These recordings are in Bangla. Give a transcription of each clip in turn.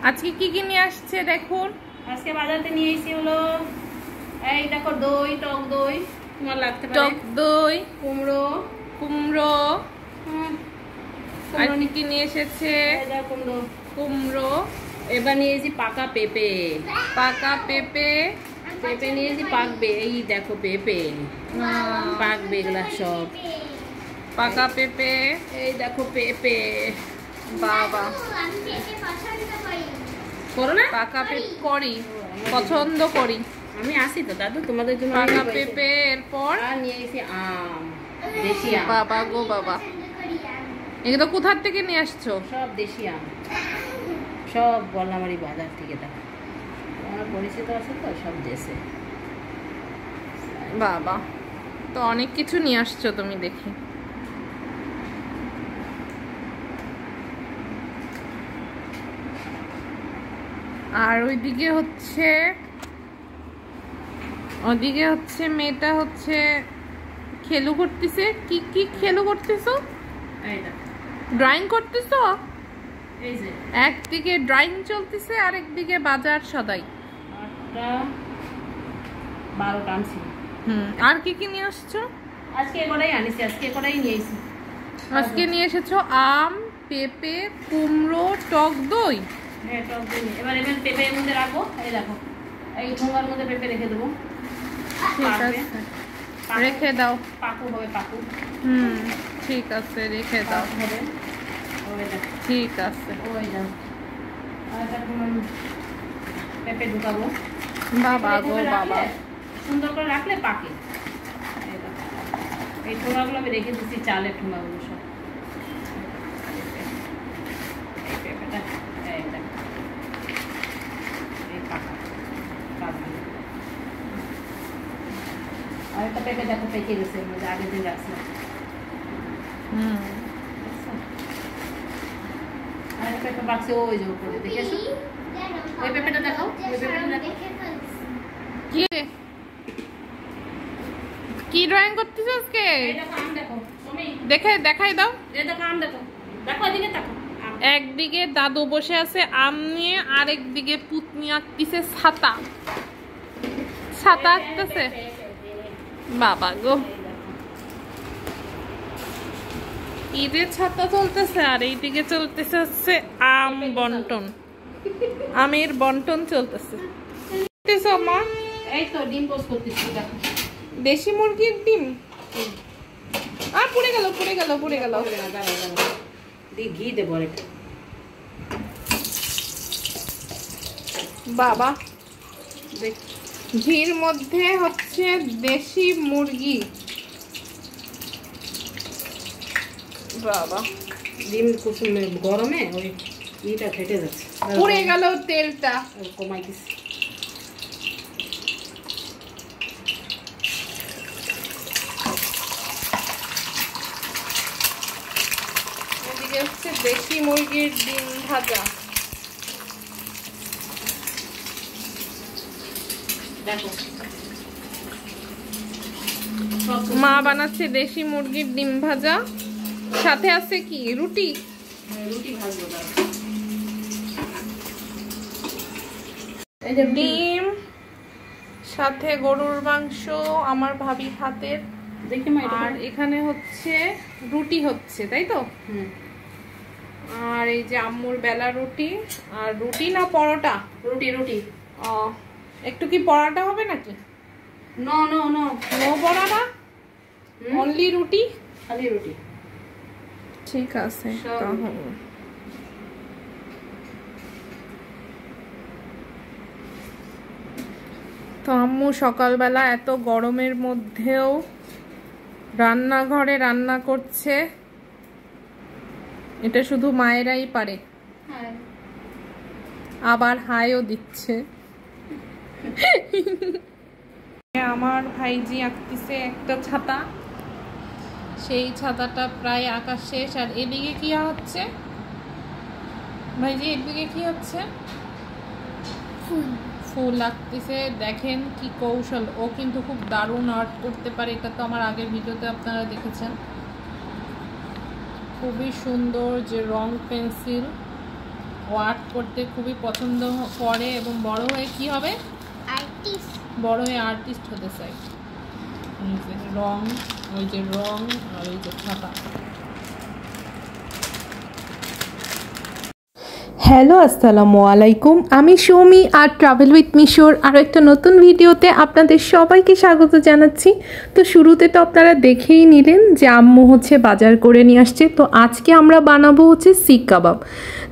আজকে কি কি নিয়ে আসছে দেখুন। আজকে বাজারে নিয়ে এসেছি হলো এই দেখো দই, টক দই তোমার লাগতে পারে, টক দই, কুমড়ো কুমড়ো, আর কি কি নিয়ে এসেছে? কুমড়ো, এবার নিয়েছি পাকা পেঁপে, পাকা পেঁপে, পেঁপে নিয়েছি পাকবে, এই দেখো পেঁপে পাকবে, এগুলা সব পাকা পেঁপে, এই দেখো পেঁপে। বাবা করো না? পাকা পেঁপে করি, পছন্দ করি আমি আসি তো দাদু তোমাদের জন্য। পাকা পেঁপে, এরপর আর নিয়ে এসেছি আম, দেশি আম। বাবা গো বাবা, এগুলো কোথার থেকে নিয়ে আসছো? সব দেশি আম, সব বললামারি বাজার থেকে। দেখো আমার পরিচিত আছে তো সব দেশে। বাবা তো অনেক কিছু নিয়ে আসছো তুমি দেখি। আর ওইদিকে হচ্ছে মেয়েটা হচ্ছে খেলু করতেছে। কি কি খেলু করতেছো? ড্রয়িং করতেছো? এই যে একদিকে ড্রয়িং চলতেছে আর একদিকে বাজার সদাই। 12টা আনছি। আর কি কি নিয়ে আসছো? আজকে কটাই আনিছি, আজকে কটাই নিয়ে এসেছি। আজকে নিয়ে এসেছো আম, পেঁপে, কুমড়ো, টক দই। হ্যাঁ টক দই। এবার পেঁপে এর মধ্যে রাখবো, এই দেখো এই ঠোঙার মধ্যে পেঁপে রেখে দেবো। ঠিক আছে, রেখে দাও। পাকু হবে, পাকু। ঠিক আছে, রেখে দাও। হবে ওই দেখো, ঠিক আছে। ওই দাও। আর এখন পেঁপে ঢুকাবো। বাবা গো বাবা, সুন্দর করে রাখলে পাকে। এই ঠোঙাগুলো আমি রেখে দিচ্ছি, চালের ঠোঙাগুলো সব। এই পেঁপেটা এই দেখো, এই পাকা পাকা। আর একটা পেঁপে দেখো পেকে গেছে, এর মধ্যে আগের দিন রাখছিলাম। আর একটা পেঁপে বাক্সে ওই যে উপরে দেখেছো, ওই পেঁপেটা দেখো, ওই পেঁপেটা দেখো। কি ড্রয়িং করতেছ আজকে? এই দেখো আম দেখো, তুমি দেখাই দাও। এই দেখো আম দেখো, দেখো এদিকে দেখো। একদিকে দাদু বসে আছে আম নিয়ে, আর একদিকে পুতনি আঁকতেছে ছাতা আঁকতেছে। বাবা গো, ঈদের ছাতা চলতেছে আর এইদিকে চলতেছে হচ্ছে আম বন্টন, আমের বন্টন চলতেছে। মা এই তো ডিম পোস্ট করতেছি, দেখো দেশি মুরগির ডিম। আর পুড়ে গেল ঘি দেবো একটু। বাবা ঘির মধ্যে হচ্ছে দেশি মুরগি। বাবা ডিম কুসুম গরমে ওই ইটা ফেটে যাচ্ছে, পুড়ে গেল তেলটা। কমাই দিচ্ছি। এদিকে হচ্ছে দেশি মুরগির ডিম ভাজা। দেখো মা বানাচ্ছে দেশি মুরগির ডিম ভাজা, সাথে আছে কি রুটি। রুটি ভাজবো, এই যে ডিম, সাথে গরুর মাংস আমার ভাবি হাতের। আর এখানে হচ্ছে রুটি হচ্ছে, তাই তো? আর এই যে আম্মুর বেলা রুটি। আর রুটি না পরোটা? রুটি। একটু কি পরোটা হবে নাকি? নো পরোটা, অনলি রুটি, খালি রুটি। ঠিক আছে। তো আম্মু সকালবেলা এত গরমের মধ্যেও রান্নাঘরে রান্না করছে, এটা শুধু মায়েরাই পারে। আবার হাইও দিচ্ছে। আমার ভাইজি আঁকতেছে একটা ছাতা, সেই ছাতাটা প্রায় আঁকা শেষ। আর এদিকে কি হচ্ছে ভাইজি? এদিকে কি হচ্ছে? ফুল আঁকতেছে। দেখেন কি কৌশল, ও কিন্তু খুব দারুণ আর্ট করতে পারে, এটা তো আমার আগের ভিডিওতে আপনারা দেখেছেন। খুবই সুন্দর যে রং পেন্সিল, ও আর্ট করতে খুবই পছন্দ করে এবং বড় হয়ে কি হবে, আর্টিস্ট। বড় হয়ে আর্টিস্ট হতে চাই। রং, ওই যে রং আর ওই যে খাতা। হ্যালো, আসসালামু আলাইকুম। আমি সৌমি আর ট্রাভেল উইথ মিশোর আরও একটা নতুন ভিডিওতে আপনাদের সবাইকে স্বাগত জানাচ্ছি। তো শুরুতে তো আপনারা দেখেই নিলেন যে আম্মু হচ্ছে বাজার করে নিয়ে আসছে। তো আজকে আমরা বানাবো হচ্ছে শিক কাবাব।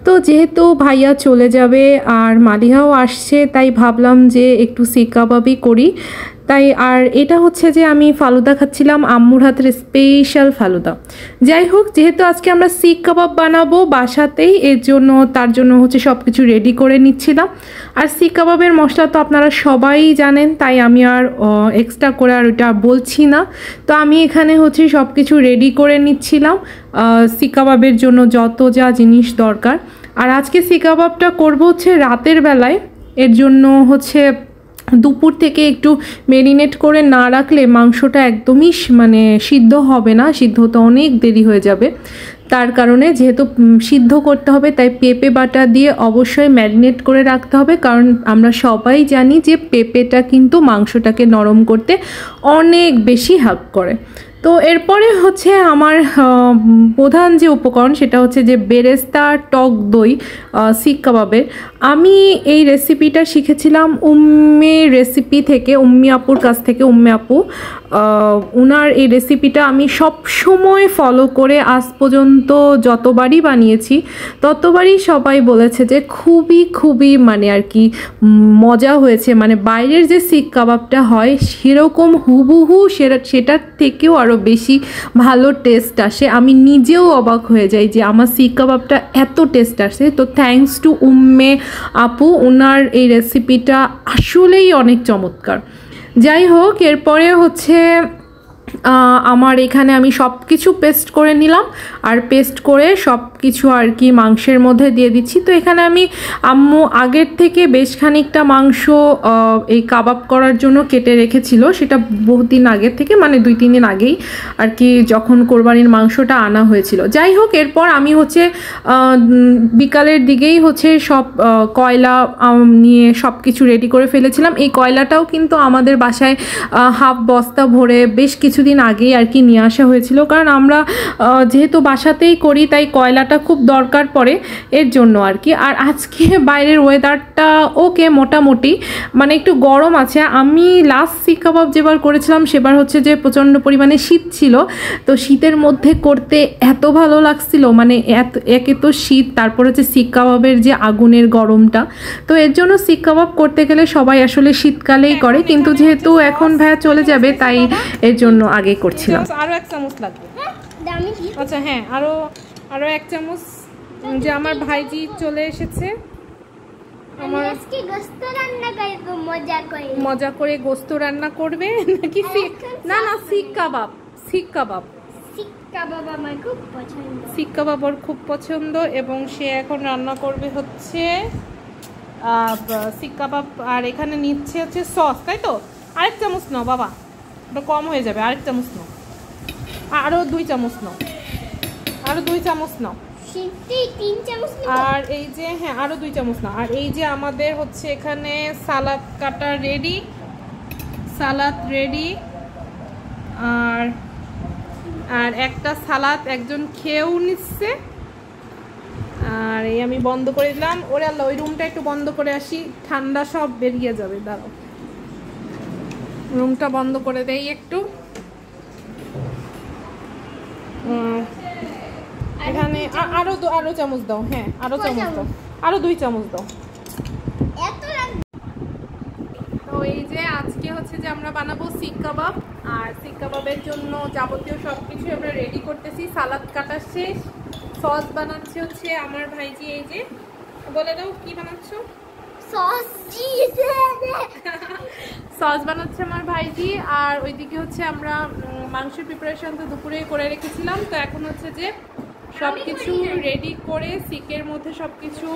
তো যেহেতু ভাইয়া চলে যাবে আর মালিহাও আসছে, তাই ভাবলাম যে একটু শিক কাবাবই করি। তাই আর এটা হচ্ছে যে আমি ফালুদা খাচ্ছিলাম, আম্মুর হাতের স্পেশাল ফালুদা। যাই হোক, যেহেতু আজকে আমরা শিক কাবাব বানাবো বাসাতেই, এর জন্য তার জন্য হচ্ছে সব কিছু রেডি করে নিচ্ছিলাম। আর শিক কাবাবের মশলা তো আপনারা সবাই জানেন, তাই আমি আর এক্সট্রা করে আর ওটা বলছি না। তো আমি এখানে হচ্ছে সব কিছু রেডি করে নিচ্ছিলাম শিক কাবাবের জন্য যত যা জিনিস দরকার। আর আজকে শিক কাবাবটা করবো হচ্ছে রাতের বেলায়, এর জন্য হচ্ছে দুপুর থেকে একটু ম্যারিনেট করে না রাখলে মাংসটা একদমই মানে সিদ্ধ হবে না, সিদ্ধ হতে অনেক দেরি হয়ে যাবে। তার কারণে যেহেতু সিদ্ধ করতে হবে, তাই পেঁপে বাটা দিয়ে অবশ্যই ম্যারিনেট করে রাখতে হবে, কারণ আমরা সবাই জানি যে পেঁপেটা কিন্তু মাংসটাকে নরম করতে অনেক বেশি হেল্প করে। তো এরপরে হচ্ছে আমার প্রধান যে উপকরণ সেটা হচ্ছে যে বেরেস্তা টক দই শিক কাবাবের। আমি এই রেসিপিটা শিখেছিলাম উম্মের রেসিপি থেকে, উম্মি আপুর কাছ থেকে। উম্মে আপু ওনার এই রেসিপিটা আমি সব সময় ফলো করে আজ পর্যন্ত যতবারই বানিয়েছি ততবারই সবাই বলেছে যে খুবই মানে আর কি মজা হয়েছে। মানে বাইরের যে শিক কাবাবটা হয় সেরকম হুবহু সেটার থেকেও আরও বেশি ভালো টেস্ট আসে। আমি নিজেও অবাক হয়ে যাই যে আমার শিক কাবাবটা এত টেস্ট আসে। তো থ্যাঙ্কস টু উম্মে আপু, ওনার এই রেসিপিটা আসলেই অনেক চমৎকার। যাই হোক, এরপরে হচ্ছে আমার এখানে আমি সব কিছু পেস্ট করে নিলাম, আর পেস্ট করে সব কিছু আর কি মাংসের মধ্যে দিয়ে দিচ্ছি। তো এখানে আমি আম্মু আগের থেকে বেশ খানিকটা মাংস এই কাবাব করার জন্য কেটে রেখেছিল, সেটা বহুদিন আগের থেকে, মানে 2-3 দিন আগেই আর কি, যখন কোরবানির মাংসটা আনা হয়েছিল। যাই হোক, এরপর আমি হচ্ছে বিকালের দিকেই হচ্ছে সব কয়লা নিয়ে সব কিছু রেডি করে ফেলেছিলাম। এই কয়লাটাও কিন্তু আমাদের বাসায় হাফ বস্তা ভরে বেশ কিছুদিন আগেই আর কি নিয়ে আসা হয়েছিল, কারণ আমরা যেহেতু বাসাতেই করি তাই কয়লাটা খুব দরকার পড়ে, এর জন্য আর কি। আর আজকে বাইরের ওয়েদারটা ওকে, মোটামুটি মানে একটু গরম আছে। আমি লাস্ট শিক কাবাব যেবার করেছিলাম সেবার হচ্ছে যে প্রচণ্ড পরিমাণে শীত ছিল। তো শীতের মধ্যে করতে এত ভালো লাগছিল, মানে একে তো শীত, তারপর হচ্ছে শিক কাবাবের যে আগুনের গরমটা। তো এর জন্য শিক কাবাব করতে গেলে সবাই আসলে শীতকালেই করে, কিন্তু যেহেতু এখন ভাইয়া চলে যাবে তাই এর জন্য আগে করছিলাম। আরও 1 চামচ লাগবে। আচ্ছা হ্যাঁ, আরও 1 চামচ। যে আমার ভাইজি চলে এসেছে, আমার মজা করে গোস্ত রান্না করবে নাকি? না শিক কাবাব, শিক কাবাব, শিক কাবাব ওর খুব পছন্দ, এবং সে এখন রান্না করবে হচ্ছে শিক কাবাব। আর এখানে নিচ্ছে হচ্ছে সস, তাই তো? 1 চামচ নাও বাবা, ওটা কম হয়ে যাবে। 1 চামচ নাও, আরও 2 চামচ নাও, আরও 2 চামচ নাও। আর এই যে হ্যাঁ, আরও 2 চামচ নাও। আর এই যে আমাদের হচ্ছে এখানে সালাদ কাটা রেডি, সালাদ রেডি। আর একটা সালাদ একজন খেয়েও নিচ্ছে। আর এই আমি বন্ধ করে দিলাম। ওরে আল্লাহ, ওই রুমটা একটু বন্ধ করে আসি, ঠান্ডা সব বেরিয়ে যাবে। দাঁড়াও, রুমটা বন্ধ করে দেই একটু। এখানে আরো চামচ দাও। হ্যাঁ, আরো চামচ দাও, আরো 2 চামচ দাও। তো এই যে আজকে হচ্ছে যে আমরা বানাবো শিক কাবাব, আর শিক কাবাবের জন্য যাবতীয় সবকিছু আমরা রেডি করতেছি। সালাদ কাটা শেষ, সস বানাচ্ছে হচ্ছে আমার ভাইজি। এই যে বলে দাও কি বানাচ্ছো? সস বানাচ্ছে আমার ভাইজি। আর ওইদিকে হচ্ছে আমরা মাংসের প্রিপারেশন তো দুপুরে করে রেখেছিলাম, তো এখন হচ্ছে যে সবকিছু রেডি করে শিকের মধ্যে সবকিছু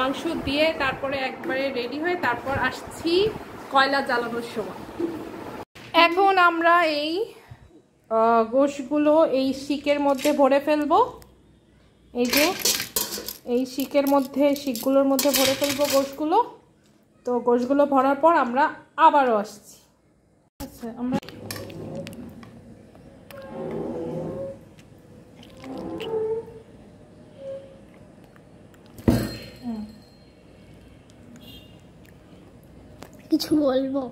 মাংস দিয়ে তারপরে একবারে রেডি হয়ে তারপর আসছি কয়লা জ্বালানোর সময়। এখন আমরা এই গোশগুলো এই শিকের মধ্যে ভরে ফেলবো। এই যে এই শিকগুলোর মধ্যে ভরে ফেলবো গোশগুলো। তো গোশগুলো ভরার পর আমরা আবারও আসছি। আচ্ছা, আমরা কিছু বলবো?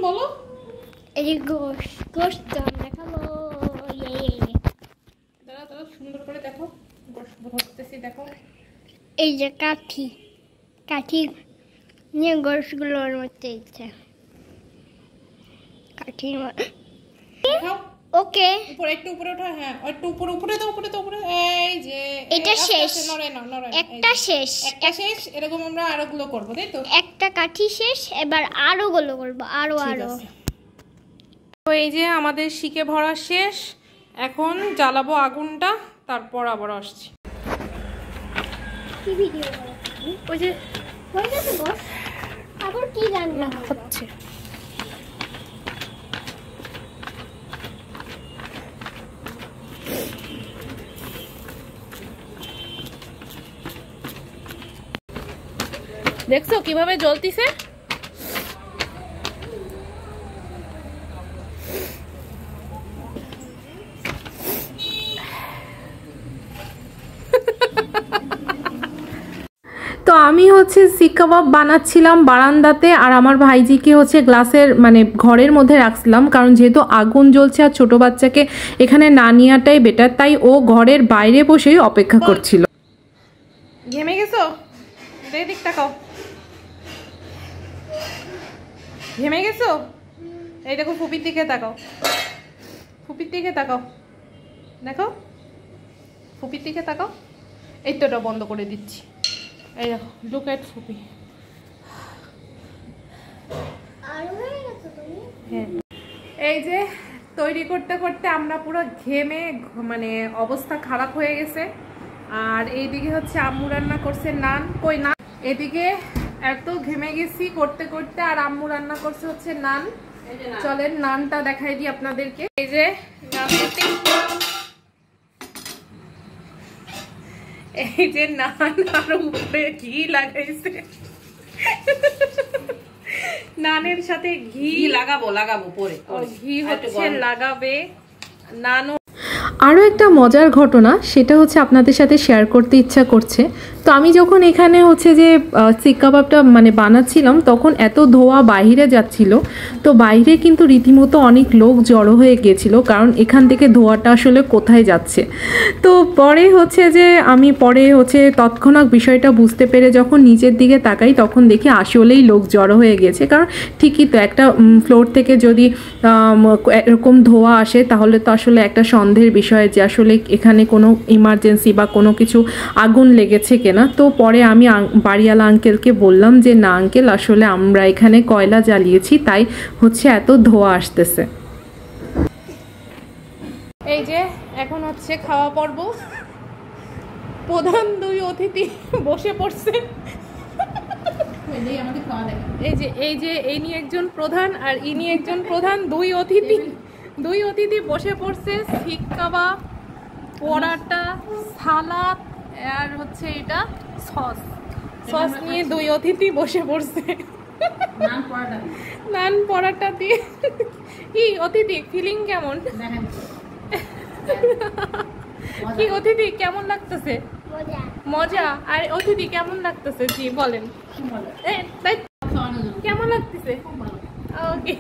বলো। এই যে গোশ তো আমরা খাবো। দাঁড়া সুন্দর করে দেখো, গোশ ভরতেছি দেখো। এই যে কাঠি নিয়ে গোশগুলোর মধ্যে ইচ্ছে কাঠির ওকে উপরে একটু উপরে ওঠা। হ্যাঁ, একটু উপরে দাও, উপরে দাও, উপরে। এই যে এটা শেষ, একটা শেষ, একটা শেষ। এরকম আমরা আরো গুলো করবো, তাই তো? একটা কাঠি শেষ, এবার আরো গুলো করবো, আরো। তো এই যে আমাদের শিকে ভরা শেষ। এখন জ্বালাবো আগুনটা, তারপর আবার আসছি। কি ভিডিও ওই যে হয়ে গেছে বস, আবার কি রান্না হচ্ছে? দেখছো কিভাবে জ্বলতিছে? তো আমি হচ্ছে শিক কাবাব বানাচ্ছিলাম বারান্দাতে, আর আমার ভাইজিকে হচ্ছে গ্লাসের মানে ঘরের মধ্যে রাখছিলাম, কারণ যেহেতু আগুন জ্বলছে আর ছোট বাচ্চাকে এখানে না নেওয়াটাই বেটার, তাই ও ঘরের বাইরে বসেই অপেক্ষা করছিল। ঘেমে গেছো? দিক তাকাও। ঘেমে গেছো? এই দেখো, ফুপির দিকে তাকাও, ফুপির দিকে তাকাও, দেখো ফুপির দিকে তাকাও। এই তো, এটা বন্ধ করে দিচ্ছি। এই দেখো, লুক এট ফুপি। হ্যাঁ, এই যে তৈরি করতে করতে আমরা পুরো ঘেমে মানে অবস্থা খারাপ হয়ে গেছে। আর এইদিকে হচ্ছে আম্মু রান্না করছে নান, কই নান। এদিকে এত ঘেমে গেছি করতে করতে, আর আম্মু রান্না করছে হচ্ছে নান। চলেন নানটা দেখাই দিই আপনাদেরকে। এই যে এই যে নান, আর উপরে ঘি লাগাইছে। নানের সাথে ঘি লাগাবো পরে ঘি হচ্ছে লাগাবে। নানও আরও একটা মজার ঘটনা, সেটা হচ্ছে আপনাদের সাথে শেয়ার করতে ইচ্ছা করছে। তো আমি যখন এখানে হচ্ছে যে শিক কাবাবটা মানে বানাচ্ছিলাম, তখন এত ধোঁয়া বাইরে যাচ্ছিল। তো বাইরে কিন্তু রীতিমতো অনেক লোক জড়ো হয়ে গিয়েছিল, কারণ এখান থেকে ধোঁয়াটা আসলে কোথায় যাচ্ছে। তো পরে হচ্ছে যে আমি তৎক্ষণাৎ বিষয়টা বুঝতে পেরে যখন নিচের দিকে তাকাই, তখন দেখি আসলেই লোক জড়ো হয়ে গিয়েছে। কারণ ঠিকই তো, একটা ফ্লোর থেকে যদি এরকম ধোঁয়া আসে, তাহলে তো আসলে একটা সন্দেহের বিষয় যে আসলে এখানে কোনো ইমার্জেন্সি বা কোনো কিছু আগুন লেগেছে কিনা। তো পরে আমি বাড়িওয়ালা আঙ্কেলকে বললাম যে না আঙ্কেল, আসলে আমরা এখানে কয়লা জ্বালিয়েছি, তাই হচ্ছে এত ধোঁয়া আসতেছে। এই যে এখন হচ্ছে খাওয়া পর্ব। প্রধান দুই অতিথি বসে পড়ছে। এই যে ইনি একজন প্রধান আর ইনি একজন প্রধান। দুই অতিথি বসে পড়ছে। শিক কাবাব, পরাটা, সালাদ আর হচ্ছে এটা সস নিয়ে দুই অতিথি বসে পড়ছে। নান পরাটা দিয়ে। কি অতিথি ফিলিং কেমন? কি অতিথি কেমন লাগতেছে? মজা। আর অতিথি কেমন লাগতেছে? জি বলেন, কেমন লাগতেছে? ওকে।